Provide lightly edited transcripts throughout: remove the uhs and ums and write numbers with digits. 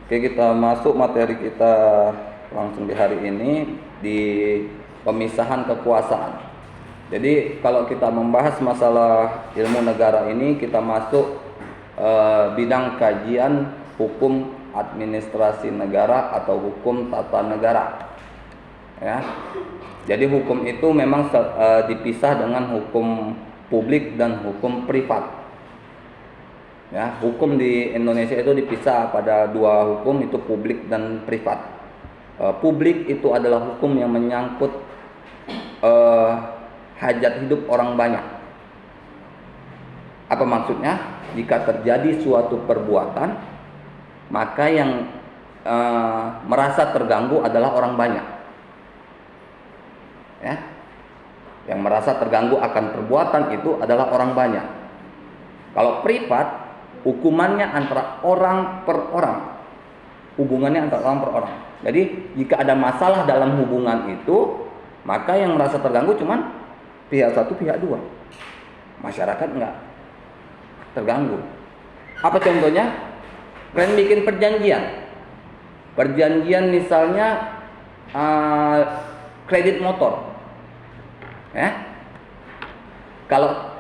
Oke, kita masuk materi kita langsung di hari ini di pemisahan kekuasaan. Jadi kalau kita membahas masalah ilmu negara ini, kita masuk bidang kajian hukum administrasi negara atau hukum tata negara. Ya. Jadi hukum itu memang dipisah dengan hukum publik dan hukum privat. Ya, hukum di Indonesia itu dipisah pada dua hukum, itu publik dan privat. Publik itu adalah hukum yang menyangkut hajat hidup orang banyak. Apa maksudnya? Jika terjadi suatu perbuatan, maka yang merasa terganggu adalah orang banyak. Ya, yang merasa terganggu akan perbuatan itu adalah orang banyak. Kalau privat, hukumannya antara orang per orang, hubungannya antara orang per orang. Jadi jika ada masalah dalam hubungan itu, maka yang merasa terganggu cuman pihak satu, pihak dua. Masyarakat enggak terganggu. Apa contohnya? Kalian bikin perjanjian misalnya kredit motor, ya. Kalau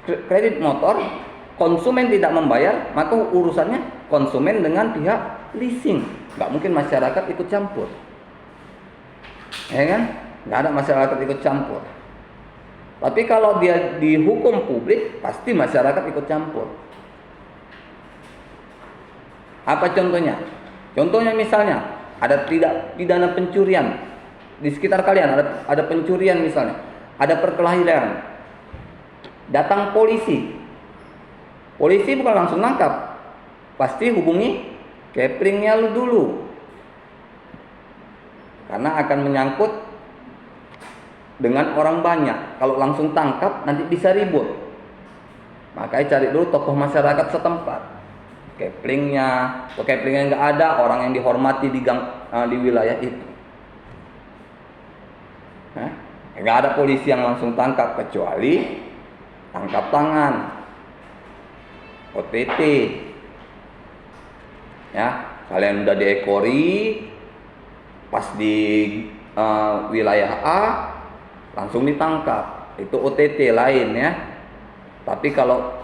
kredit motor konsumen tidak membayar, maka urusannya konsumen dengan pihak leasing. Nggak mungkin masyarakat ikut campur, ya kan? Nggak ada masyarakat ikut campur. Tapi kalau dia dihukum publik, pasti masyarakat ikut campur. Apa contohnya? Contohnya misalnya ada tidak pidana pencurian di sekitar kalian, ada pencurian misalnya, ada perkelahian, datang polisi. Polisi bukan langsung nangkap, pasti hubungi caperingnya dulu, karena akan menyangkut dengan orang banyak. Kalau langsung tangkap nanti bisa ribut, makanya cari dulu tokoh masyarakat setempat. Caperingnya nggak ada, orang yang dihormati di wilayah itu. Nggak ada polisi yang langsung tangkap, kecuali tangkap tangan, OTT. Ya, kalian udah diekori, pas di wilayah A langsung ditangkap, itu OTT lain ya. Tapi kalau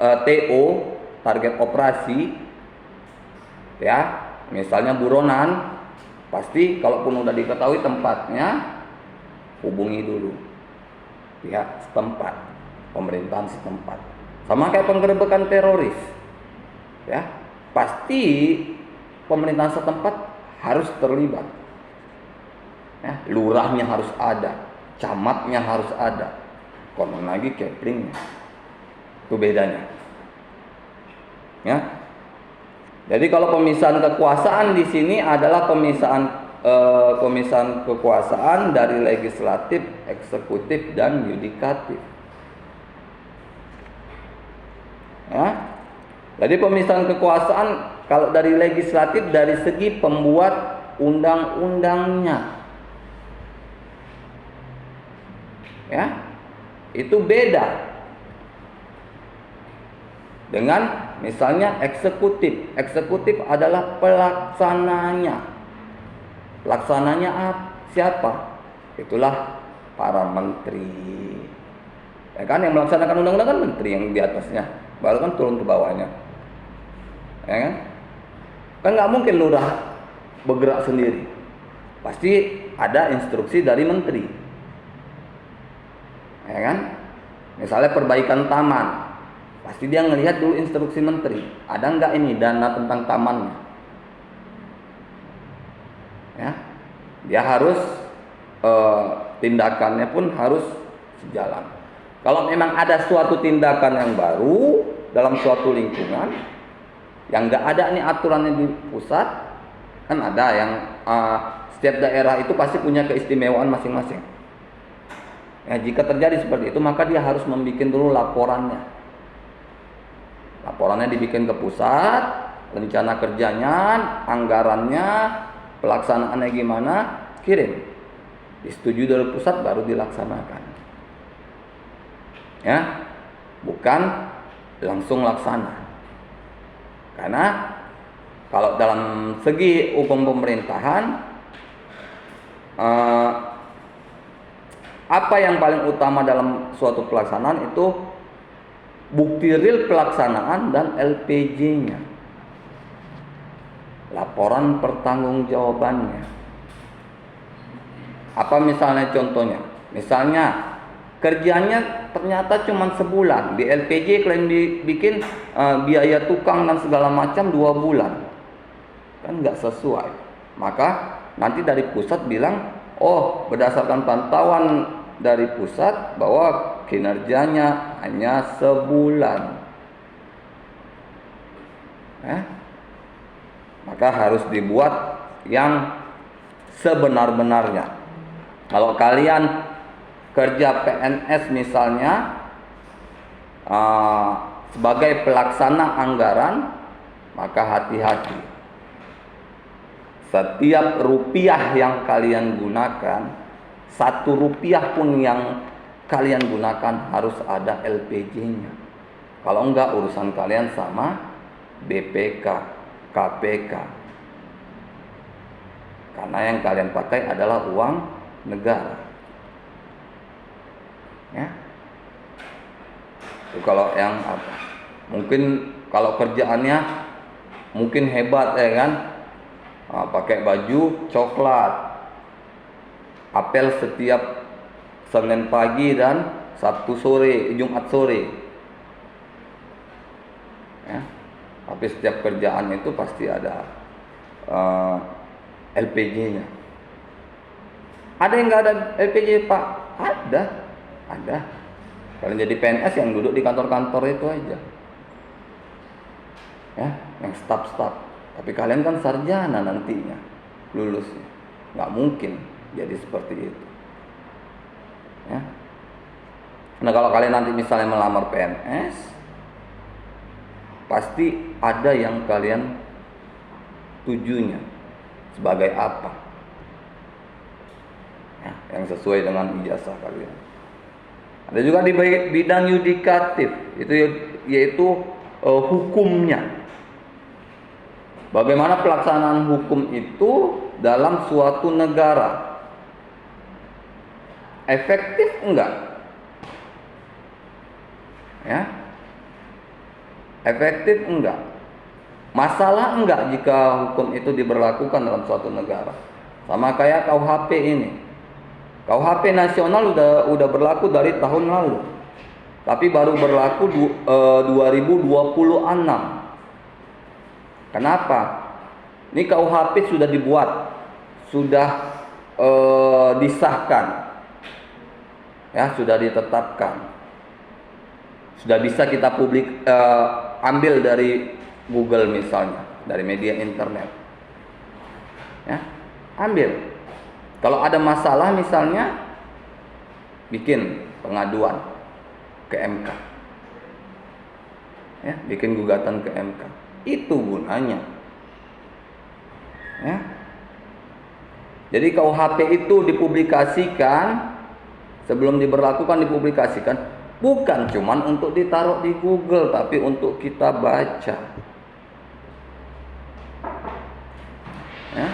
TO, target operasi, ya, misalnya buronan, pasti kalaupun udah diketahui tempatnya, hubungi dulu pihak setempat, pemerintahan setempat. Sama kayak penggerebekan teroris, ya, pasti pemerintahan setempat harus terlibat. Ya, lurahnya harus ada, camatnya harus ada, konon lagi caperingnya. Itu bedanya. Ya. Jadi kalau pemisahan kekuasaan di sini adalah pemisahan kekuasaan dari legislatif, eksekutif, dan yudikatif. Ya. Jadi pemisahan kekuasaan kalau dari legislatif dari segi pembuat undang-undangnya, ya, itu beda dengan misalnya eksekutif. Eksekutif adalah pelaksananya. Pelaksananya siapa? Itulah para menteri. Ya kan, yang melaksanakan undang-undang kan menteri yang di atasnya, baru kan turun ke bawahnya. Ya kan? Kan nggak mungkin lurah bergerak sendiri. Pasti ada instruksi dari menteri. Ya kan? Misalnya perbaikan taman, pasti dia ngelihat dulu instruksi menteri, ada nggak ini dana tentang tamannya. Ya, dia harus tindakannya pun harus sejalan. Kalau memang ada suatu tindakan yang baru dalam suatu lingkungan yang nggak ada nih aturannya di pusat, kan ada yang setiap daerah itu pasti punya keistimewaan masing-masing. Ya, jika terjadi seperti itu, maka dia harus membuat dulu laporannya. Laporannya dibikin ke pusat, rencana kerjanya, anggarannya, pelaksanaannya gimana, kirim. Disetujui dari pusat baru dilaksanakan. Ya, bukan langsung laksana. Karena Kalau dalam segi hukum pemerintahan, apa yang paling utama dalam suatu pelaksanaan itu bukti real pelaksanaan dan LPJ-nya, laporan pertanggungjawabannya. Apa misalnya contohnya? Misalnya kerjanya ternyata cuma sebulan, di LPJ kalian bikin biaya tukang dan segala macam 2 bulan, kan nggak sesuai. Maka nanti dari pusat bilang, oh berdasarkan pantauan dari pusat bahwa kinerjanya hanya sebulan, maka harus dibuat yang sebenar-benarnya. Kalau kalian kerja PNS misalnya, sebagai pelaksana anggaran, maka hati-hati. Setiap rupiah yang kalian gunakan, 1 rupiah pun yang kalian gunakan harus ada LPJ-nya. Kalau enggak, urusan kalian sama BPK, KPK. Karena yang kalian pakai adalah uang negara. Ya. Itu kalau yang apa? Mungkin kalau kerjaannya mungkin hebat ya kan? Pakai baju coklat, apel setiap Senin pagi dan Sabtu sore, Jumat sore. Ya. Tapi setiap kerjaan itu pasti ada LPJ-nya. Ada yang nggak ada LPJ Pak? Ada. Kalian jadi PNS yang duduk di kantor-kantor itu aja, ya, yang staf-staf. Tapi kalian kan sarjana nantinya, lulusnya, nggak mungkin jadi seperti itu. Ya. Nah kalau kalian nanti misalnya melamar PNS, pasti ada yang kalian tujunya sebagai apa? Ya, yang sesuai dengan ijazah kalian. Ada juga di bidang yudikatif, itu yaitu hukumnya. Bagaimana pelaksanaan hukum itu dalam suatu negara? Efektif enggak? Ya. Efektif enggak? Masalah enggak jika hukum itu diberlakukan dalam suatu negara? Sama kayak KUHP ini. KUHP nasional udah berlaku dari tahun lalu, tapi baru berlaku 2026. Kenapa? Ini KUHP sudah dibuat, sudah disahkan, ya, sudah ditetapkan, sudah bisa kita ambil dari Google misalnya, dari media internet, ya, ambil. Kalau ada masalah misalnya, bikin pengaduan ke MK, ya, bikin gugatan ke MK. Itu gunanya, ya. Jadi KUHP itu dipublikasikan, sebelum diberlakukan dipublikasikan, bukan cuman untuk ditaruh di Google, tapi untuk kita baca, ya.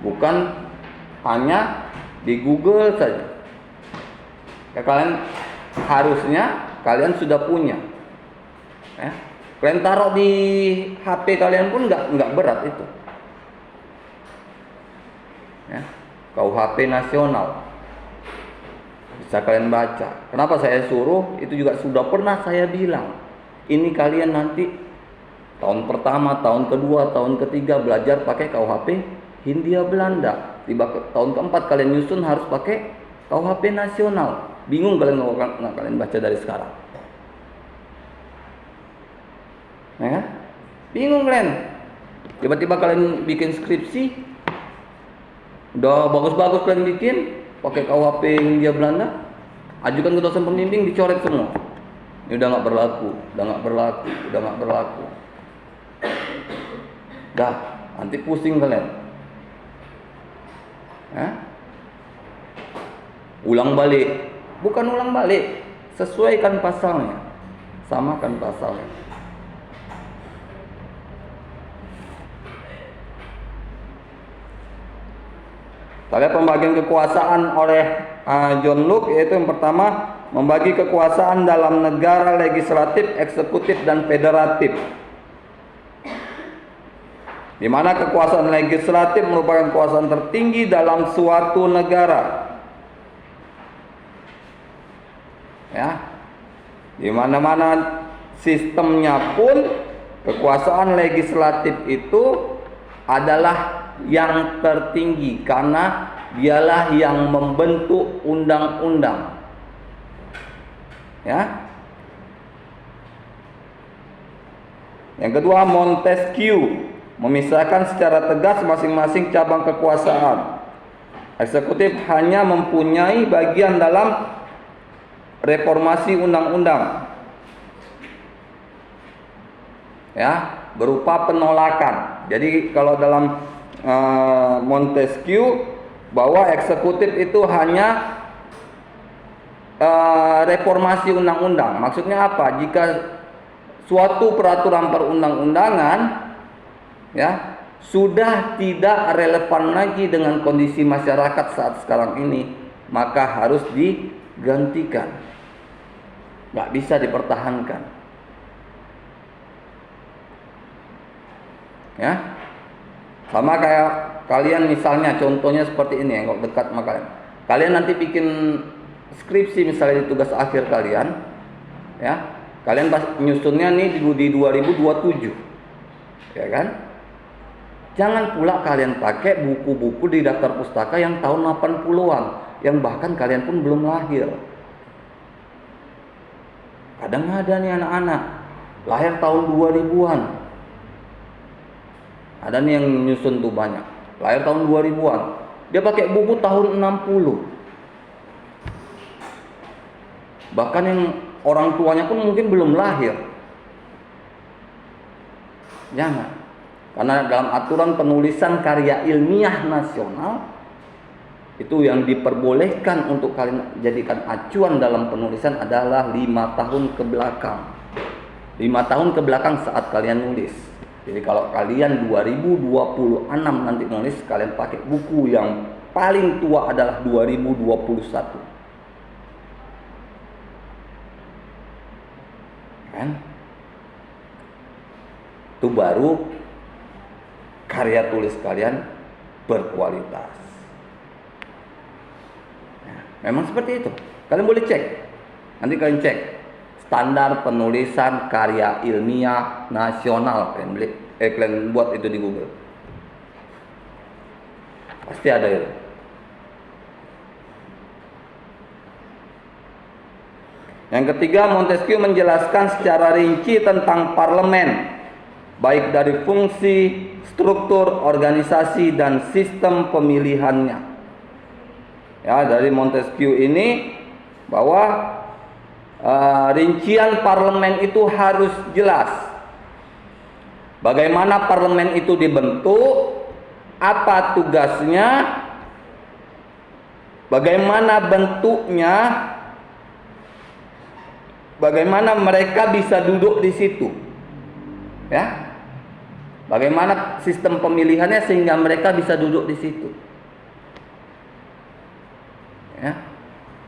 Bukan hanya di Google saja. Ya, kalian sudah punya. Ya. Kalian taruh di HP kalian pun nggak berat itu. Ya. KUHP nasional bisa kalian baca. Kenapa saya suruh? Itu juga sudah pernah saya bilang. Ini kalian nanti tahun pertama, tahun kedua, tahun ketiga belajar pakai KUHP Hindia Belanda. Tiba tahun keempat kalian nyusun harus pakai KUHP nasional. Bingung kalian nggak kalian baca dari sekarang? Ya? Bingung kalian? Tiba-tiba kalian bikin skripsi, udah bagus-bagus kalian bikin pakai KUHP Hindia Belanda, ajukan ke dosen pembimbing, dicoret semua. Ini udah nggak berlaku. Dah, nanti pusing kalian. Ulang balik, bukan ulang balik, sesuaikan pasalnya, samakan pasalnya. Kita lihat pembagian kekuasaan oleh John Locke, yaitu yang pertama, membagi kekuasaan dalam negara legislatif, eksekutif, dan federatif. Di mana kekuasaan legislatif merupakan kekuasaan tertinggi dalam suatu negara. Ya. Di mana-mana sistemnya pun kekuasaan legislatif itu adalah yang tertinggi karena dialah yang membentuk undang-undang. Ya. Yang kedua, Montesquieu memisahkan secara tegas masing-masing cabang kekuasaan. Eksekutif hanya mempunyai bagian dalam reformasi undang-undang, ya, berupa penolakan. Jadi kalau dalam Montesquieu, bahwa eksekutif itu hanya reformasi undang-undang. Maksudnya apa? Jika suatu peraturan perundang-undangan, ya, sudah tidak relevan lagi dengan kondisi masyarakat saat sekarang ini, maka harus digantikan. Nggak bisa dipertahankan. Ya, sama kayak kalian misalnya, contohnya seperti ini, yang dekat sama kalian. Kalian nanti bikin skripsi misalnya di tugas akhir kalian, ya, kalian nyusunnya nih di 2027, ya kan? Jangan pula kalian pakai buku-buku di daftar pustaka yang tahun 80-an, yang bahkan kalian pun belum lahir. Kadang ada nih anak-anak lahir tahun 2000-an. Ada nih yang nyusun tuh banyak, lahir tahun 2000-an. Dia pakai buku tahun 60. Bahkan yang orang tuanya pun mungkin belum lahir. Jangan. Karena dalam aturan penulisan karya ilmiah nasional, itu yang diperbolehkan untuk kalian jadikan acuan dalam penulisan adalah 5 tahun ke belakang. 5 tahun ke belakang saat kalian nulis. Jadi kalau kalian 2026 nanti nulis, kalian pakai buku yang paling tua adalah 2021. Kan? Itu baru karya tulis kalian berkualitas. Memang seperti itu. Kalian boleh cek. Nanti kalian cek standar penulisan karya ilmiah nasional. Kalian buat itu di Google. Pasti ada itu. Yang ketiga, Montesquieu menjelaskan secara rinci tentang parlemen, baik dari fungsi, struktur, organisasi, dan sistem pemilihannya. Ya, dari Montesquieu ini bahwa rincian parlemen itu harus jelas. Bagaimana parlemen itu dibentuk, apa tugasnya, bagaimana bentuknya, bagaimana mereka bisa duduk di situ. Ya. Bagaimana sistem pemilihannya sehingga mereka bisa duduk di situ. Ya.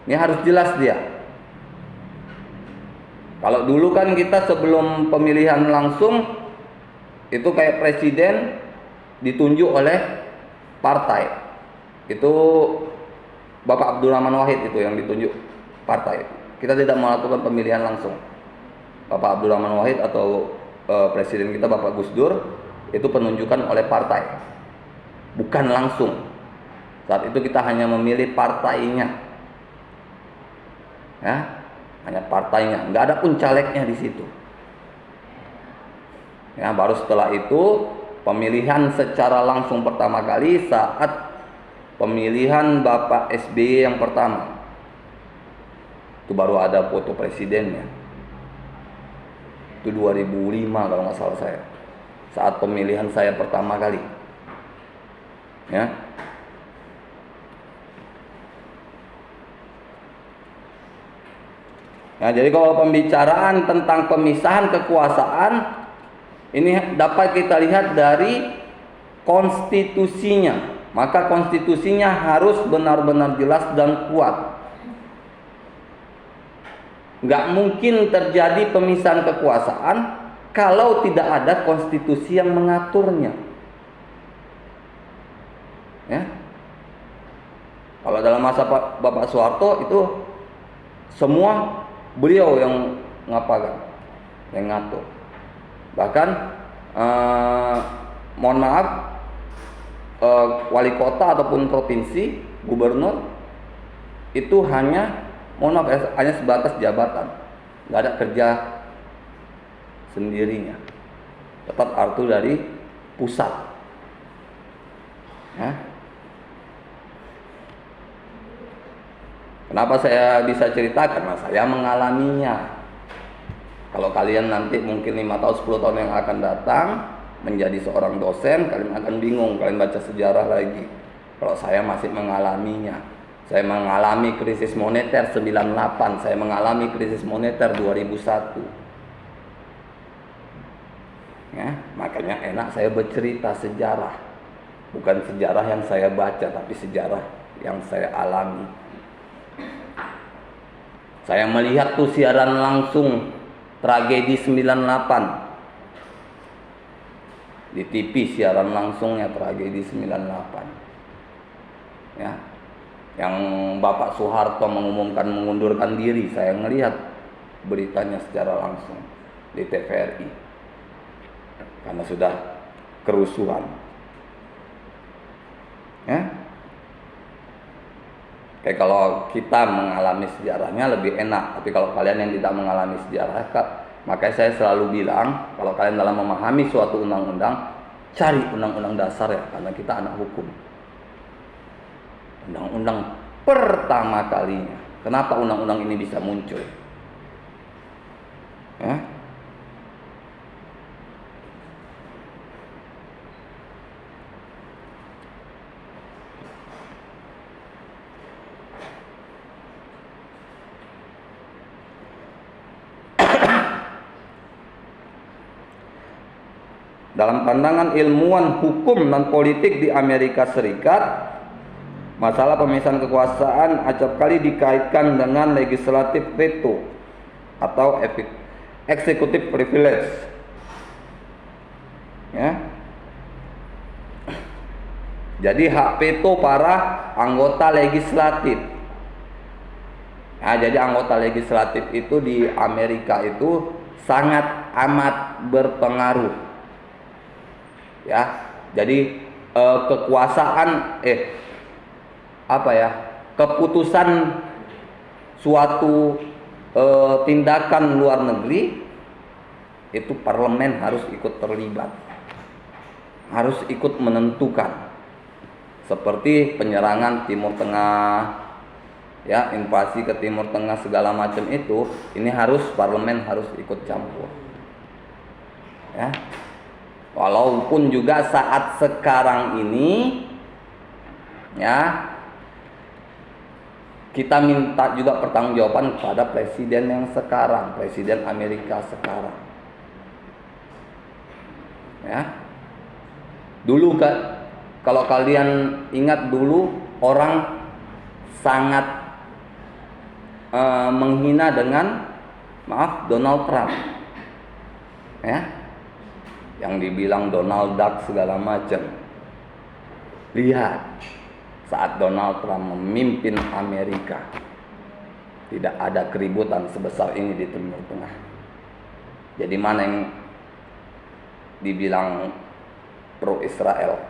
Ini harus jelas dia. Kalau dulu kan kita sebelum pemilihan langsung itu kayak presiden ditunjuk oleh partai. Itu Bapak Abdurrahman Wahid itu yang ditunjuk partai. Kita tidak melakukan pemilihan langsung. Bapak Abdurrahman Wahid atau presiden kita Bapak Gus Dur itu penunjukan oleh partai. Bukan langsung. Saat itu kita hanya memilih partainya, ya, hanya partainya, nggak ada pun calegnya di situ. Ya, baru setelah itu pemilihan secara langsung pertama kali saat pemilihan Bapak SBY yang pertama. Itu baru ada foto presidennya. Itu 2005 kalau nggak salah saya. Saat pemilihan saya pertama kali. Ya. Nah, jadi kalau pembicaraan tentang pemisahan kekuasaan ini dapat kita lihat dari konstitusinya. maka konstitusinya harus benar-benar jelas dan kuat. Nggak mungkin terjadi pemisahan kekuasaan kalau tidak ada konstitusi yang mengaturnya. Ya. Kalau dalam masa Bapak Soeharto itu semua beliau yang yang ngatur. Bahkan mohon maaf, wali kota ataupun provinsi, gubernur itu hanya sebatas jabatan, nggak ada kerja sendirinya, tetap atur dari pusat. Ya. Kenapa saya bisa cerita? Karena saya mengalaminya. Kalau kalian nanti mungkin 5 tahun 10 tahun yang akan datang menjadi seorang dosen, kalian akan bingung, kalian baca sejarah lagi. Kalau saya masih mengalaminya. Saya mengalami krisis moneter 98, saya mengalami krisis moneter 2001. Ya, makanya enak saya bercerita sejarah. Bukan sejarah yang saya baca, tapi sejarah yang saya alami. Saya melihat tuh siaran langsung tragedi 98. Di TV siaran langsungnya tragedi 98. Ya. Yang Bapak Soeharto mengumumkan mengundurkan diri, saya ngelihat beritanya secara langsung di TVRI. Karena sudah kerusuhan. Ya. Kayak kalau kita mengalami sejarahnya lebih enak, tapi kalau kalian yang tidak mengalami sejarah, makanya saya selalu bilang, kalau kalian dalam memahami suatu undang-undang, cari undang-undang dasar ya, karena kita anak hukum. Undang-undang pertama kalinya. Kenapa undang-undang ini bisa muncul? Ya. Dalam pandangan ilmuwan hukum dan politik di Amerika Serikat, masalah pemisahan kekuasaan acap kali dikaitkan dengan legislative veto atau executive privilege. Ya. Jadi hak veto para anggota legislatif. Nah, jadi anggota legislatif itu di Amerika itu sangat amat berpengaruh. Ya, jadi kekuasaan keputusan suatu tindakan luar negeri itu parlemen harus ikut terlibat, harus ikut menentukan. Seperti penyerangan Timur Tengah, ya, invasi ke Timur Tengah segala macam itu, ini harus parlemen harus ikut campur. Ya. Walaupun juga saat sekarang ini, ya, kita minta juga pertanggungjawaban kepada presiden yang sekarang, presiden Amerika sekarang. Ya. Dulu kalau kalian ingat dulu orang sangat menghina dengan Donald Trump. Ya. Yang dibilang Donald Duck segala macam. Lihat, saat Donald Trump memimpin Amerika, tidak ada keributan sebesar ini di Timur Tengah. Jadi mana yang dibilang pro Israel?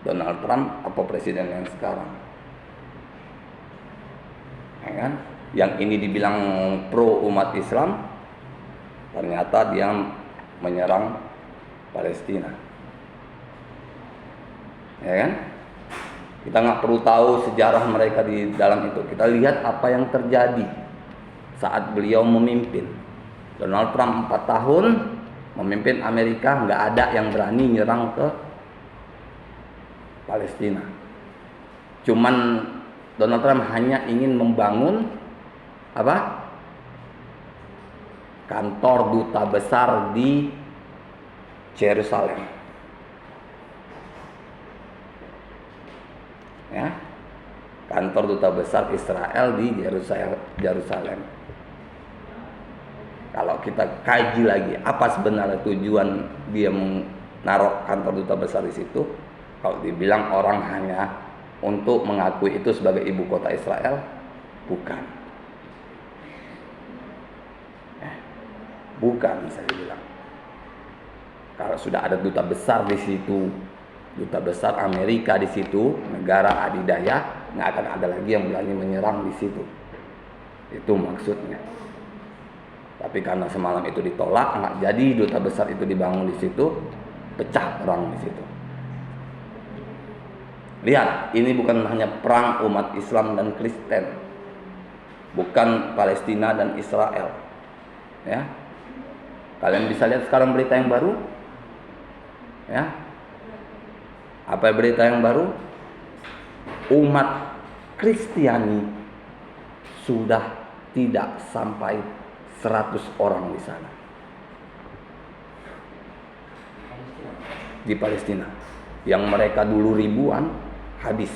Donald Trump apa presiden yang sekarang? Ya kan? Yang ini dibilang pro umat Islam, ternyata dia menyerang Palestina. Ya kan? Kita nggak perlu tahu sejarah mereka di dalam itu. Kita lihat apa yang terjadi saat beliau memimpin. Donald Trump 4 tahun memimpin Amerika, nggak ada yang berani nyerang ke Palestina. Cuman Donald Trump hanya ingin membangun kantor duta besar di Yerusalem. Ya, kantor duta besar Israel di Yerusalem. Kalau kita kaji lagi apa sebenarnya tujuan dia menaruh kantor duta besar di situ, kalau dibilang orang hanya untuk mengakui itu sebagai ibu kota Israel, bukan. Bukan, saya bilang. Kalau sudah ada duta besar di situ, duta besar Amerika di situ, negara adidaya, nggak akan ada lagi yang berani menyerang di situ. Itu maksudnya. Tapi karena semalam itu ditolak, nggak jadi duta besar itu dibangun di situ, pecah perang di situ. Lihat, ini bukan hanya perang umat Islam dan Kristen, bukan Palestina dan Israel. Ya, kalian bisa lihat sekarang berita yang baru. Ya, apa berita yang baru? Umat Kristiani sudah tidak sampai 100 orang di sana, di Palestina. Yang mereka dulu ribuan, habis.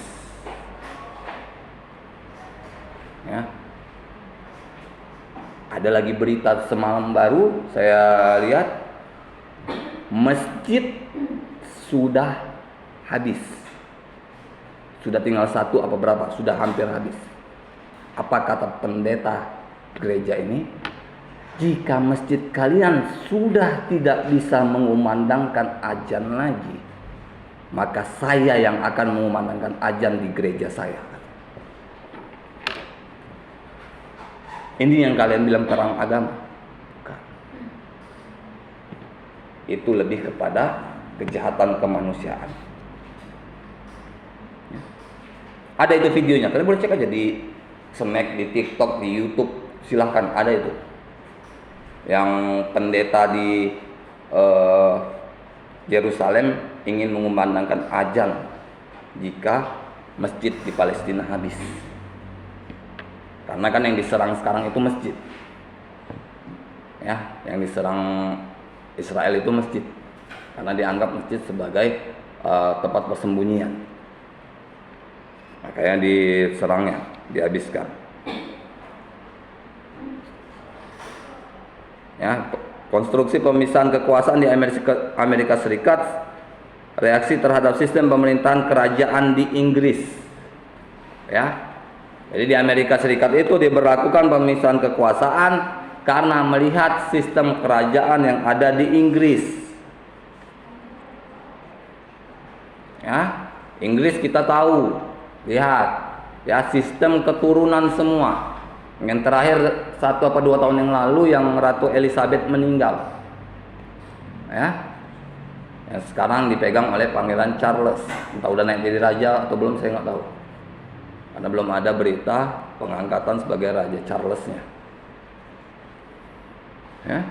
Ya. Ada lagi berita semalam baru, saya lihat masjid sudah habis. Sudah tinggal satu apa berapa, sudah hampir habis. Apa kata pendeta gereja ini? Jika masjid kalian sudah tidak bisa mengumandangkan azan lagi, maka saya yang akan mengumandangkan azan di gereja saya. Ini yang kalian bilang perang agama. Bukan. Itu lebih kepada kejahatan kemanusiaan. Ada itu videonya, kalian boleh cek aja di Smack, di TikTok, di YouTube, silahkan, ada itu. Yang pendeta di Yerusalem ingin mengumandangkan azan jika masjid di Palestina habis. Karena kan yang diserang sekarang itu masjid. Ya, yang diserang Israel itu masjid. Karena dianggap masjid sebagai tempat persembunyian. Makanya diserangnya, dihabiskan. Ya, konstruksi pemisahan kekuasaan di Amerika Serikat, reaksi terhadap sistem pemerintahan kerajaan di Inggris. Ya, jadi di Amerika Serikat itu diberlakukan pemisahan kekuasaan karena melihat sistem kerajaan yang ada di Inggris. Ya, Inggris kita tahu, lihat, ya sistem keturunan semua. Yang terakhir 1 apa 2 tahun yang lalu yang Ratu Elizabeth meninggal. Ya. Yang sekarang dipegang oleh Pangeran Charles. Entah udah naik jadi raja atau belum, saya nggak tahu. Karena belum ada berita pengangkatan sebagai Raja Charlesnya. Ya.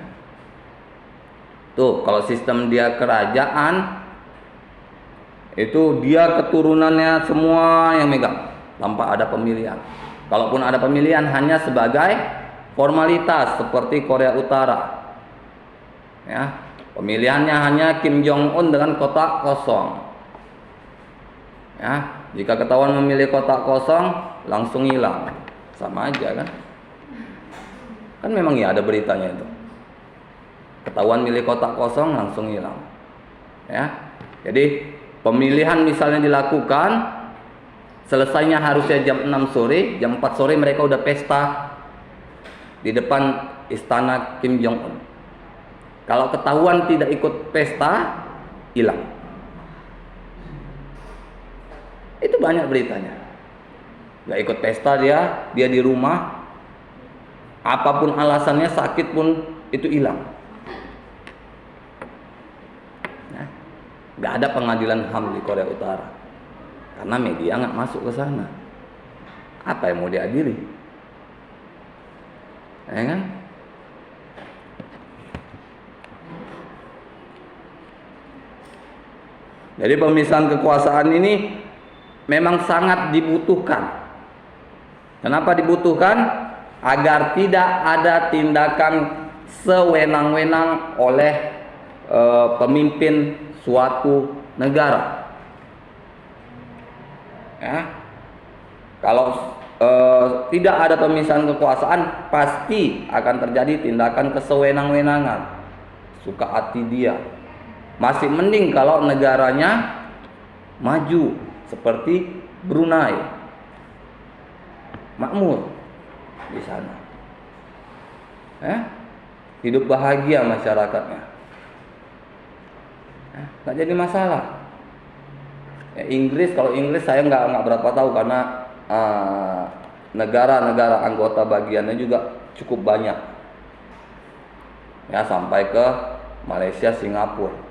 Tuh, kalau sistem dia kerajaan, itu dia keturunannya semua yang megang tanpa ada pemilihan. Kalaupun ada pemilihan hanya sebagai formalitas seperti Korea Utara. Ya, pemilihannya hanya Kim Jong Un dengan kotak kosong. Ya, jika ketahuan memilih kotak kosong langsung hilang. Sama aja kan? Kan memang ya ada beritanya itu. Ketahuan milih kotak kosong langsung hilang. Ya. Jadi pemilihan misalnya dilakukan, selesainya harusnya jam 6 sore, jam 4 sore mereka udah pesta di depan istana Kim Jong Un. Kalau ketahuan tidak ikut pesta, hilang. Itu banyak beritanya. Gak ikut pesta dia di rumah, apapun alasannya, sakit pun itu hilang. Nah, gak ada pengadilan HAM di Korea Utara. Karena media nggak masuk ke sana. Apa yang mau diadili? Ya kan? Jadi pemisahan kekuasaan ini memang sangat dibutuhkan. Kenapa dibutuhkan? Agar tidak ada tindakan sewenang-wenang oleh pemimpin suatu negara. Ya, Kalau tidak ada pemisahan kekuasaan, pasti akan terjadi tindakan kesewenang-wenangan, suka hati dia. Masih mending kalau negaranya maju seperti Brunei, makmur di sana, hidup bahagia masyarakatnya, nggak jadi masalah. Inggris, kalau Inggris saya nggak berapa tahu karena negara-negara anggota bagiannya juga cukup banyak, ya, sampai ke Malaysia, Singapura.